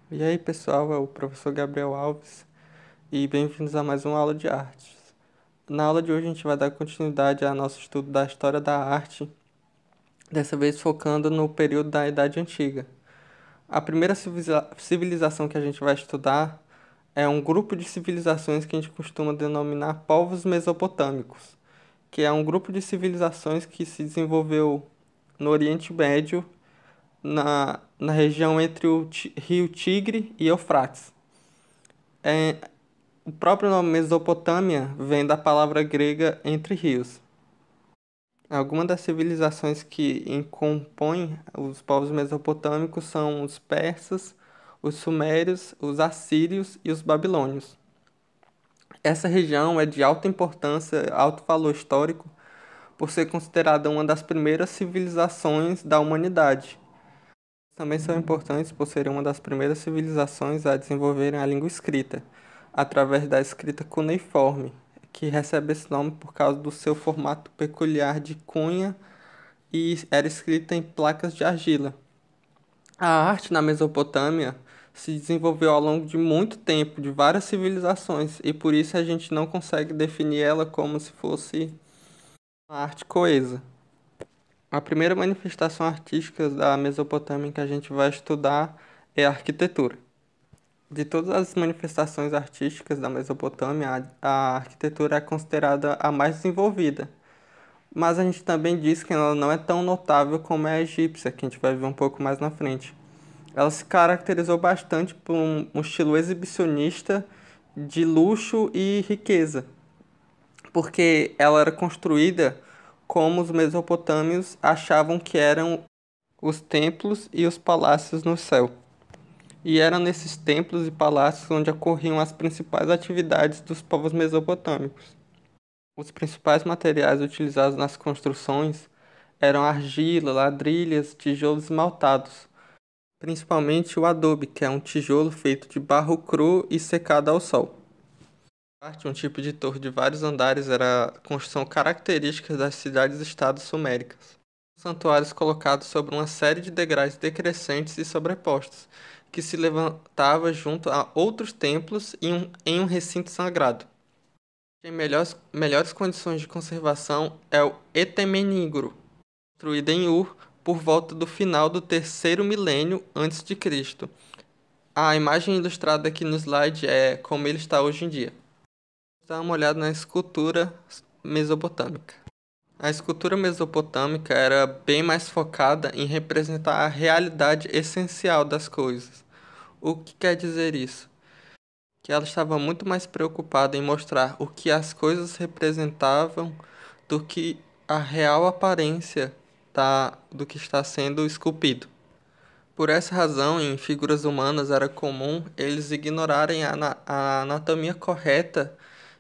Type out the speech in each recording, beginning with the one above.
E aí, pessoal, é o professor Gabriel Alves e bem-vindos a mais uma aula de artes. Na aula de hoje a gente vai dar continuidade ao nosso estudo da história da arte, dessa vez focando no período da Idade Antiga. A primeira civilização que a gente vai estudar é um grupo de civilizações que a gente costuma denominar povos mesopotâmicos, que é um grupo de civilizações que se desenvolveu no Oriente Médio, na região entre o rio Tigre e Eufrates. É, O próprio nome Mesopotâmia vem da palavra grega entre rios. Algumas das civilizações que compõem os povos mesopotâmicos são os persas, os sumérios, os assírios e os babilônios. Essa região é de alta importância, alto valor histórico, por ser considerada uma das primeiras civilizações da humanidade. Também são importantes por serem uma das primeiras civilizações a desenvolverem a língua escrita, através da escrita cuneiforme, que recebe esse nome por causa do seu formato peculiar de cunha e era escrita em placas de argila. A arte na Mesopotâmia se desenvolveu ao longo de muito tempo, de várias civilizações, e por isso a gente não consegue definir ela como se fosse uma arte coesa. A primeira manifestação artística da Mesopotâmia que a gente vai estudar é a arquitetura. De todas as manifestações artísticas da Mesopotâmia, a arquitetura é considerada a mais desenvolvida. Mas a gente também diz que ela não é tão notável como é a egípcia, que a gente vai ver um pouco mais na frente. Ela se caracterizou bastante por um estilo exibicionista de luxo e riqueza, porque ela era construída como os mesopotâmios achavam que eram os templos e os palácios no céu. E eram nesses templos e palácios onde ocorriam as principais atividades dos povos mesopotâmicos. Os principais materiais utilizados nas construções eram argila, ladrilhas, tijolos esmaltados, principalmente o adobe, que é um tijolo feito de barro cru e secado ao sol. Um tipo de torre de vários andares era a construção característica das cidades-estados suméricas. Santuários colocados sobre uma série de degraus decrescentes e sobrepostos, que se levantava junto a outros templos em um recinto sagrado. Em melhores condições de conservação é o Etemenigro, construído em Ur por volta do final do terceiro milênio antes de Cristo. A imagem ilustrada aqui no slide é como ele está hoje em dia. Vamos dar uma olhada na escultura mesopotâmica. A escultura mesopotâmica era bem mais focada em representar a realidade essencial das coisas. O que quer dizer isso? Que ela estava muito mais preocupada em mostrar o que as coisas representavam do que a real aparência do que está sendo esculpido. Por essa razão, em figuras humanas era comum eles ignorarem a anatomia correta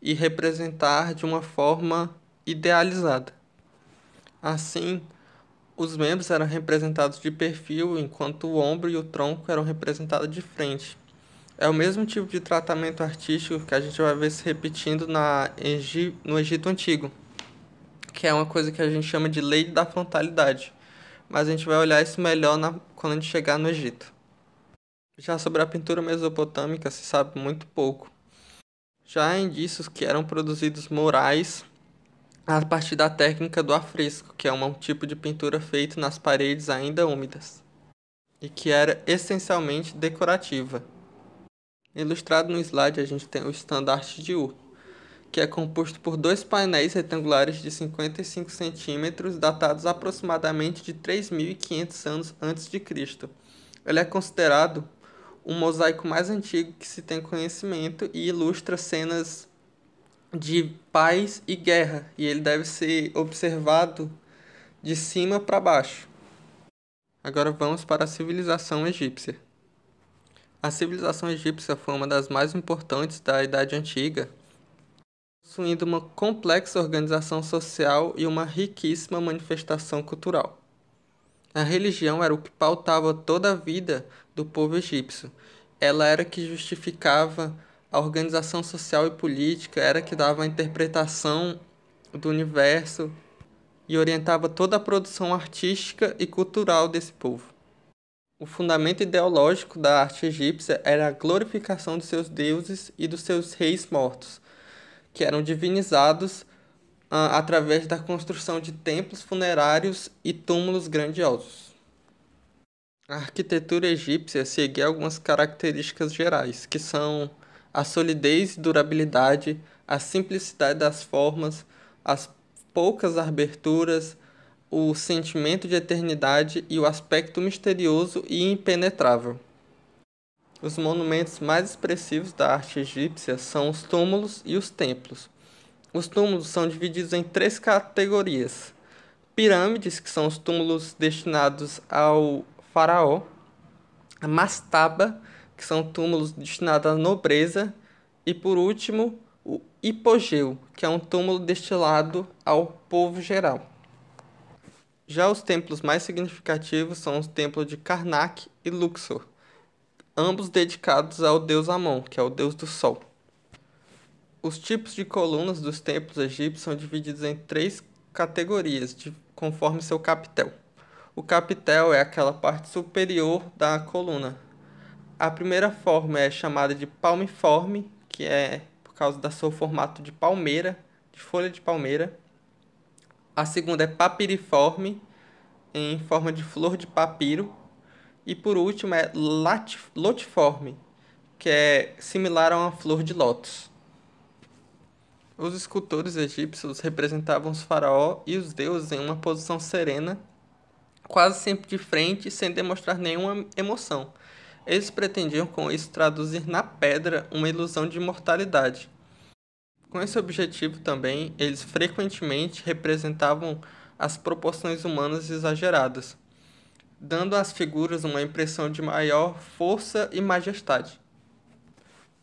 e representar de uma forma idealizada. Assim, os membros eram representados de perfil, enquanto o ombro e o tronco eram representados de frente. É o mesmo tipo de tratamento artístico que a gente vai ver se repetindo no Egito Antigo, que é uma coisa que a gente chama de lei da frontalidade. Mas a gente vai olhar isso melhor quando a gente chegar no Egito. Já sobre a pintura mesopotâmica se sabe muito pouco. Já há indícios que eram produzidos murais a partir da técnica do afresco, que é um tipo de pintura feito nas paredes ainda úmidas, e que era essencialmente decorativa. Ilustrado no slide a gente tem o estandarte de Ur, que é composto por dois painéis retangulares de 55 centímetros, datados aproximadamente de 3.500 anos antes de Cristo. Ele é considerado o mosaico mais antigo que se tem conhecimento e ilustra cenas de paz e guerra, e ele deve ser observado de cima para baixo. Agora vamos para a civilização egípcia. A civilização egípcia foi uma das mais importantes da Idade Antiga, possuindo uma complexa organização social e uma riquíssima manifestação cultural. A religião era o que pautava toda a vida do povo egípcio. Ela era que justificava a organização social e política, era que dava a interpretação do universo e orientava toda a produção artística e cultural desse povo. O fundamento ideológico da arte egípcia era a glorificação de seus deuses e dos seus reis mortos, que eram divinizados através da construção de templos funerários e túmulos grandiosos. A arquitetura egípcia seguia algumas características gerais, que são a solidez e durabilidade, a simplicidade das formas, as poucas aberturas, o sentimento de eternidade e o aspecto misterioso e impenetrável. Os monumentos mais expressivos da arte egípcia são os túmulos e os templos. Os túmulos são divididos em três categorias: pirâmides, que são os túmulos destinados ao faraó; a mastaba, que são túmulos destinados à nobreza; e, por último, o hipogeu, que é um túmulo destinado ao povo geral. Já os templos mais significativos são os templos de Karnak e Luxor, ambos dedicados ao deus Amon, que é o deus do sol. Os tipos de colunas dos templos egípcios são divididos em três categorias, conforme seu capitel. O capitel é aquela parte superior da coluna. A primeira forma é chamada de palmiforme, que é por causa do seu formato de palmeira, de folha de palmeira. A segunda é papiriforme, em forma de flor de papiro. E por último é lotiforme, que é similar a uma flor de lótus. Os escultores egípcios representavam os faraó e os deuses em uma posição serena, quase sempre de frente, sem demonstrar nenhuma emoção. Eles pretendiam com isso traduzir na pedra uma ilusão de imortalidade. Com esse objetivo também, eles frequentemente representavam as proporções humanas exageradas, dando às figuras uma impressão de maior força e majestade.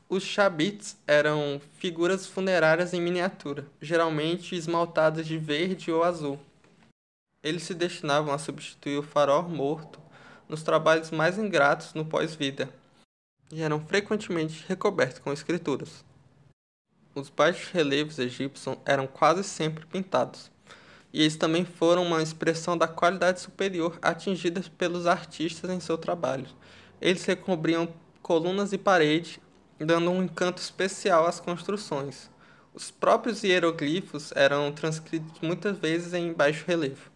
Os chabits eram figuras funerárias em miniatura, geralmente esmaltadas de verde ou azul. Eles se destinavam a substituir o faraó morto nos trabalhos mais ingratos no pós-vida, e eram frequentemente recobertos com escrituras. Os baixos relevos egípcios eram quase sempre pintados, e eles também foram uma expressão da qualidade superior atingida pelos artistas em seu trabalho. Eles recobriam colunas e paredes, dando um encanto especial às construções. Os próprios hieroglifos eram transcritos muitas vezes em baixo relevo.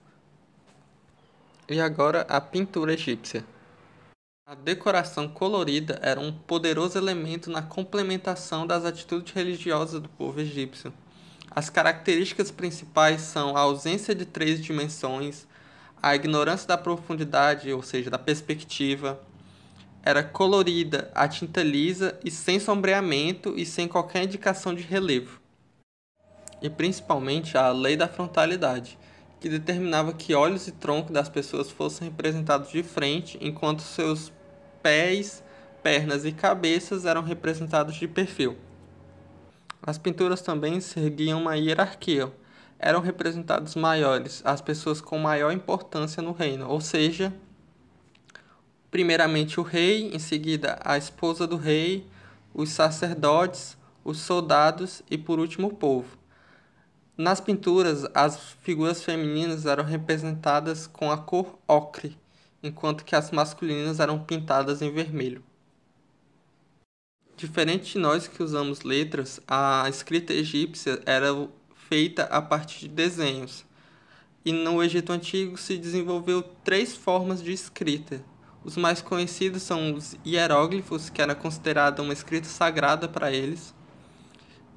E agora a pintura egípcia. A decoração colorida era um poderoso elemento na complementação das atitudes religiosas do povo egípcio. As características principais são a ausência de três dimensões, a ignorância da profundidade, ou seja, da perspectiva. Era colorida, a tinta lisa e sem sombreamento e sem qualquer indicação de relevo. E principalmente a lei da frontalidade, que determinava que olhos e tronco das pessoas fossem representados de frente, enquanto seus pés, pernas e cabeças eram representados de perfil. As pinturas também seguiam uma hierarquia. Eram representados maiores, as pessoas com maior importância no reino, ou seja, primeiramente o rei, em seguida a esposa do rei, os sacerdotes, os soldados e por último o povo. Nas pinturas, as figuras femininas eram representadas com a cor ocre, enquanto que as masculinas eram pintadas em vermelho. Diferente de nós que usamos letras, a escrita egípcia era feita a partir de desenhos. E no Egito Antigo se desenvolveu três formas de escrita. Os mais conhecidos são os hieróglifos, que era considerada uma escrita sagrada para eles.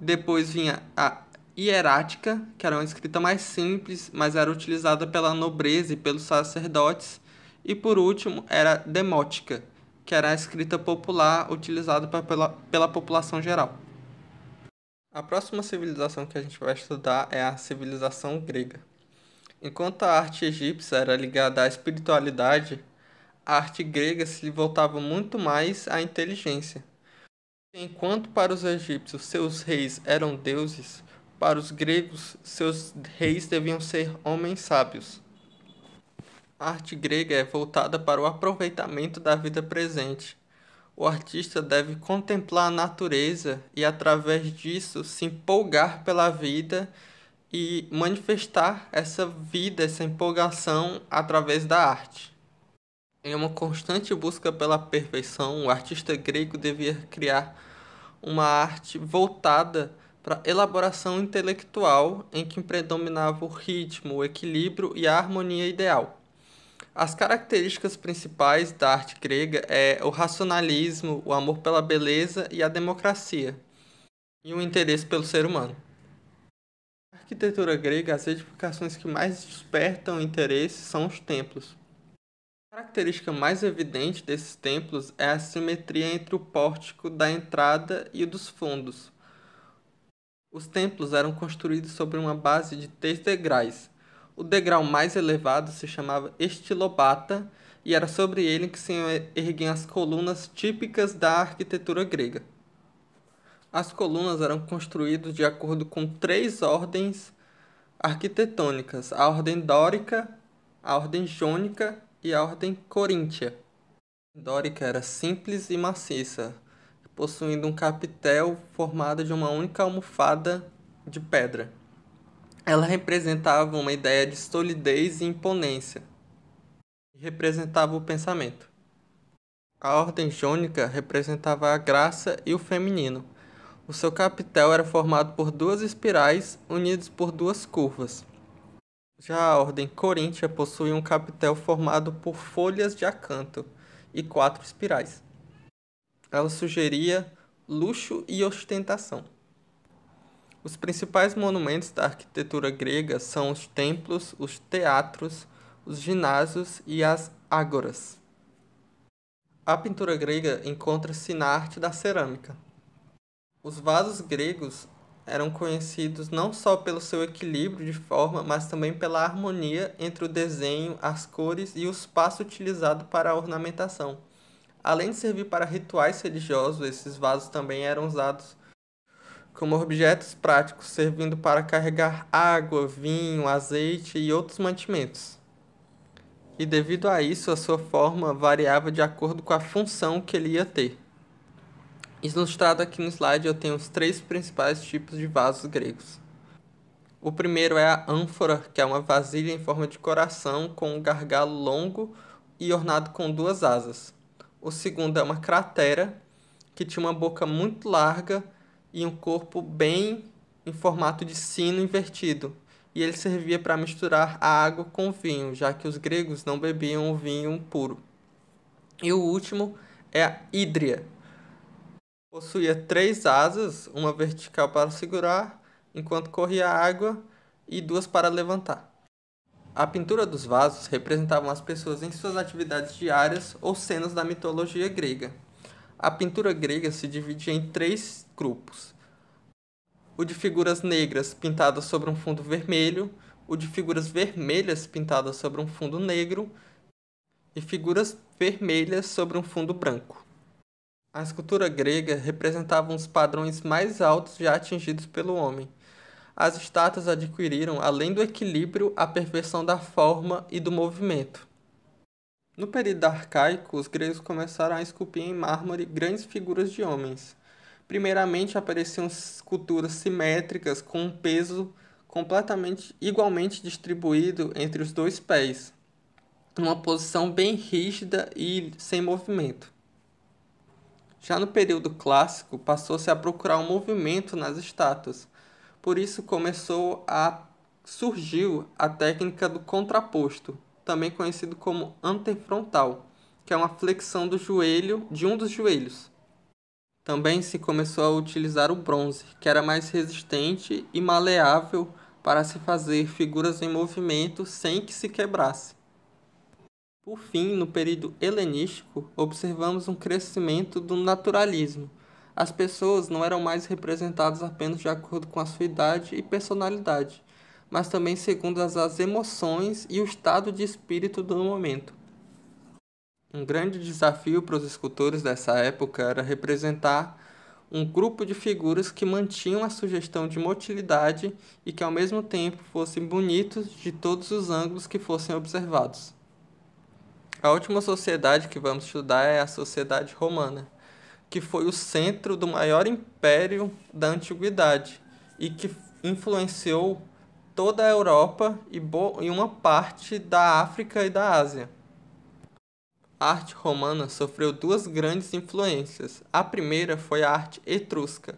Depois vinha a hierática, que era uma escrita mais simples, mas era utilizada pela nobreza e pelos sacerdotes. E por último era demótica, que era a escrita popular utilizada pela população geral. A próxima civilização que a gente vai estudar é a civilização grega. Enquanto a arte egípcia era ligada à espiritualidade, a arte grega se voltava muito mais à inteligência. Enquanto para os egípcios seus reis eram deuses, para os gregos seus reis deviam ser homens sábios. A arte grega é voltada para o aproveitamento da vida presente. O artista deve contemplar a natureza e, através disso, se empolgar pela vida e manifestar essa vida, essa empolgação através da arte. Em uma constante busca pela perfeição, o artista grego devia criar uma arte voltada para a elaboração intelectual em que predominava o ritmo, o equilíbrio e a harmonia ideal. As características principais da arte grega é o racionalismo, o amor pela beleza e a democracia, e o interesse pelo ser humano. Na arquitetura grega, as edificações que mais despertam interesse são os templos. A característica mais evidente desses templos é a simetria entre o pórtico da entrada e o dos fundos. Os templos eram construídos sobre uma base de 3 degraus. O degrau mais elevado se chamava estilobata e era sobre ele que se erguiam as colunas típicas da arquitetura grega. As colunas eram construídas de acordo com 3 ordens arquitetônicas: a ordem dórica, a ordem jônica e a ordem coríntia. A ordem dórica era simples e maciça, possuindo um capitel formado de uma única almofada de pedra. Ela representava uma ideia de solidez e imponência, e representava o pensamento. A ordem jônica representava a graça e o feminino. O seu capitel era formado por 2 espirais unidas por 2 curvas. Já a ordem coríntia possuía um capitel formado por folhas de acanto e 4 espirais. Ela sugeria luxo e ostentação. Os principais monumentos da arquitetura grega são os templos, os teatros, os ginásios e as ágoras. A pintura grega encontra-se na arte da cerâmica. Os vasos gregos eram conhecidos não só pelo seu equilíbrio de forma, mas também pela harmonia entre o desenho, as cores e o espaço utilizado para a ornamentação. Além de servir para rituais religiosos, esses vasos também eram usados como objetos práticos, servindo para carregar água, vinho, azeite e outros mantimentos. E devido a isso, a sua forma variava de acordo com a função que ele ia ter. Ilustrado aqui no slide, eu tenho os 3 principais tipos de vasos gregos. O primeiro é a ânfora, que é uma vasilha em forma de coração com um gargalo longo e ornado com 2 asas. O segundo é uma cratera, que tinha uma boca muito larga e um corpo bem em formato de sino invertido, e ele servia para misturar a água com o vinho, já que os gregos não bebiam o vinho puro. E o último é a hídria. Possuía 3 asas, uma vertical para segurar, enquanto corria a água, e 2 para levantar. A pintura dos vasos representava as pessoas em suas atividades diárias ou cenas da mitologia grega. A pintura grega se dividia em 3 grupos: o de figuras negras pintadas sobre um fundo vermelho, o de figuras vermelhas pintadas sobre um fundo negro e figuras vermelhas sobre um fundo branco. A escultura grega representava os padrões mais altos já atingidos pelo homem. As estátuas adquiriram, além do equilíbrio, a perfeição da forma e do movimento. No período arcaico, os gregos começaram a esculpir em mármore grandes figuras de homens. Primeiramente apareciam esculturas simétricas com um peso igualmente distribuído entre os 2 pés, numa posição bem rígida e sem movimento. Já no período clássico, passou-se a procurar um movimento nas estátuas. Por isso surgiu a técnica do contraposto, também conhecido como antefrontal, que é uma flexão do joelho de um dos joelhos. Também se começou a utilizar o bronze, que era mais resistente e maleável para se fazer figuras em movimento sem que se quebrasse. Por fim, no período helenístico, observamos um crescimento do naturalismo. As pessoas não eram mais representadas apenas de acordo com a sua idade e personalidade, mas também segundo as emoções e o estado de espírito do momento. Um grande desafio para os escultores dessa época era representar um grupo de figuras que mantinham a sugestão de motilidade e que ao mesmo tempo fossem bonitos de todos os ângulos que fossem observados. A última sociedade que vamos estudar é a sociedade romana, que foi o centro do maior império da antiguidade e que influenciou toda a Europa e uma parte da África e da Ásia. A arte romana sofreu duas grandes influências. A primeira foi a arte etrusca,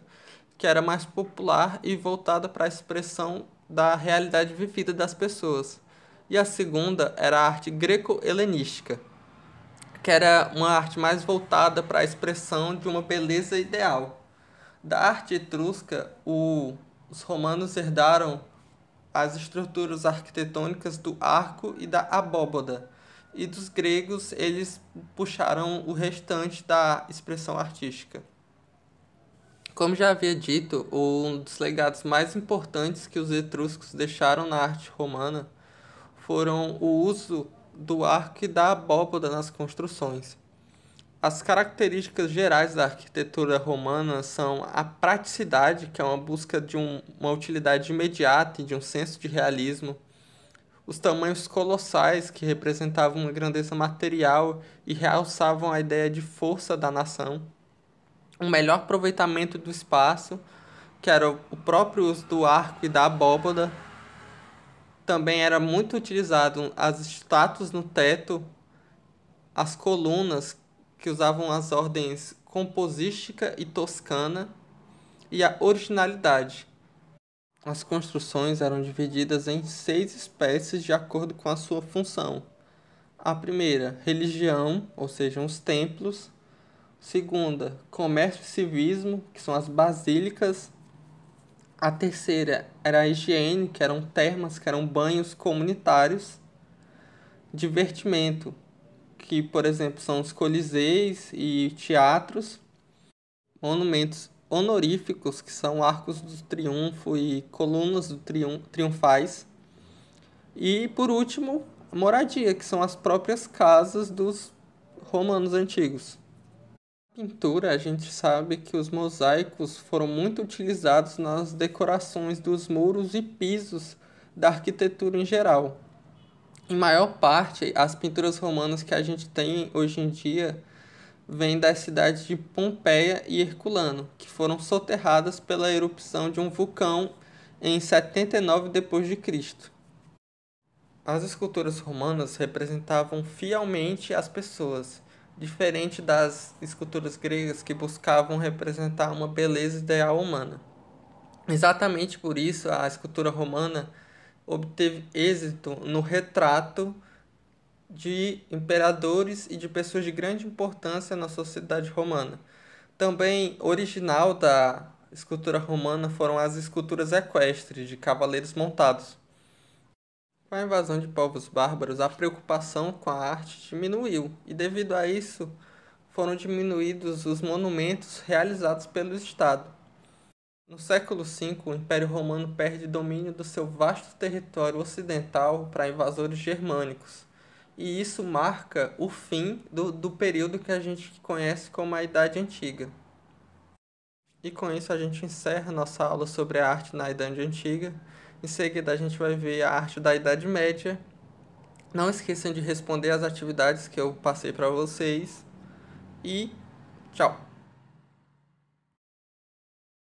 que era mais popular e voltada para a expressão da realidade vivida das pessoas. E a segunda era a arte greco-helenística, que era uma arte mais voltada para a expressão de uma beleza ideal. Da arte etrusca, os romanos herdaram as estruturas arquitetônicas do arco e da abóbada, e dos gregos eles puxaram o restante da expressão artística. Como já havia dito, um dos legados mais importantes que os etruscos deixaram na arte romana foram o uso do arco e da abóbada nas construções. As características gerais da arquitetura romana são a praticidade, que é uma busca de uma utilidade imediata e de um senso de realismo, os tamanhos colossais, que representavam uma grandeza material e realçavam a ideia de força da nação, um melhor aproveitamento do espaço, que era o próprio uso do arco e da abóbada. Também era muito utilizado as estátuas no teto, as colunas, que usavam as ordens composística e toscana, e a originalidade. As construções eram divididas em 6 espécies de acordo com a sua função. A primeira, religião, ou seja, os templos. Segunda, comércio e civismo, que são as basílicas. A terceira era a higiene, que eram termas, que eram banhos comunitários. Divertimento, que, por exemplo, são os coliseus e teatros. Monumentos honoríficos, que são arcos do triunfo e colunas do triunfais. E, por último, a moradia, que são as próprias casas dos romanos antigos. Na pintura, a gente sabe que os mosaicos foram muito utilizados nas decorações dos muros e pisos da arquitetura em geral. Em maior parte, as pinturas romanas que a gente tem hoje em dia vêm das cidades de Pompeia e Herculano, que foram soterradas pela erupção de um vulcão em 79 d.C. As esculturas romanas representavam fielmente as pessoas, diferente das esculturas gregas que buscavam representar uma beleza ideal humana. Exatamente por isso, a escultura romana obteve êxito no retrato de imperadores e de pessoas de grande importância na sociedade romana. Também original da escultura romana foram as esculturas equestres de cavaleiros montados. Com a invasão de povos bárbaros, a preocupação com a arte diminuiu, e devido a isso foram diminuídos os monumentos realizados pelo Estado. No século V, o Império Romano perde domínio do seu vasto território ocidental para invasores germânicos, e isso marca o fim do período que a gente conhece como a Idade Antiga. E com isso a gente encerra nossa aula sobre a arte na Idade Antiga. Em seguida a gente vai ver a arte da Idade Média. Não esqueçam de responder as atividades que eu passei para vocês. E tchau!